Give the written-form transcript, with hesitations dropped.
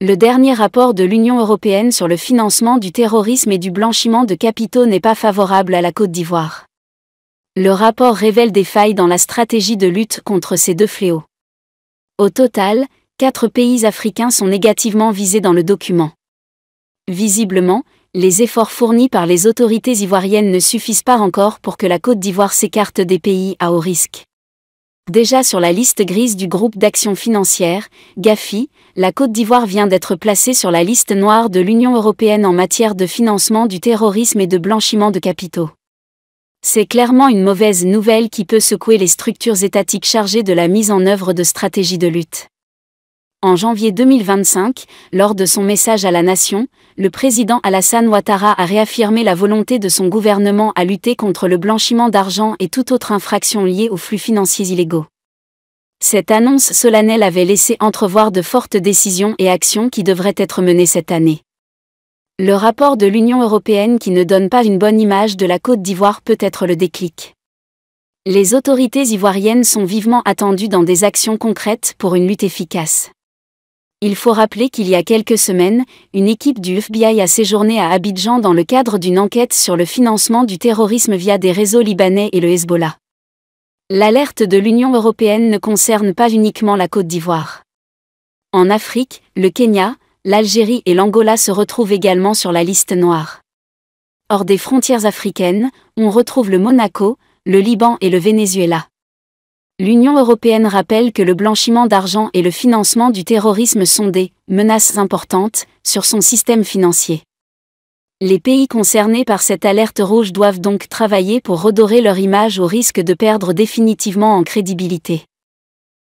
Le dernier rapport de l'Union européenne sur le financement du terrorisme et du blanchiment de capitaux n'est pas favorable à la Côte d'Ivoire. Le rapport révèle des failles dans la stratégie de lutte contre ces deux fléaux. Au total, 4 pays africains sont négativement visés dans le document. Visiblement, les efforts fournis par les autorités ivoiriennes ne suffisent pas encore pour que la Côte d'Ivoire s'écarte des pays à haut risque. Déjà sur la liste grise du groupe d'action financière, GAFI, la Côte d'Ivoire vient d'être placée sur la liste noire de l'Union européenne en matière de financement du terrorisme et de blanchiment de capitaux. C'est clairement une mauvaise nouvelle qui peut secouer les structures étatiques chargées de la mise en œuvre de stratégies de lutte. En janvier 2025, lors de son message à la nation, le président Alassane Ouattara a réaffirmé la volonté de son gouvernement à lutter contre le blanchiment d'argent et toute autre infraction liée aux flux financiers illégaux. Cette annonce solennelle avait laissé entrevoir de fortes décisions et actions qui devraient être menées cette année. Le rapport de l'Union européenne qui ne donne pas une bonne image de la Côte d'Ivoire peut être le déclic. Les autorités ivoiriennes sont vivement attendues dans des actions concrètes pour une lutte efficace. Il faut rappeler qu'il y a quelques semaines, une équipe du FBI a séjourné à Abidjan dans le cadre d'une enquête sur le financement du terrorisme via des réseaux libanais et le Hezbollah. L'alerte de l'Union européenne ne concerne pas uniquement la Côte d'Ivoire. En Afrique, le Kenya, l'Algérie et l'Angola se retrouvent également sur la liste noire. Hors des frontières africaines, on retrouve le Monaco, le Liban et le Venezuela. L'Union européenne rappelle que le blanchiment d'argent et le financement du terrorisme sont des menaces importantes sur son système financier. Les pays concernés par cette alerte rouge doivent donc travailler pour redorer leur image au risque de perdre définitivement en crédibilité.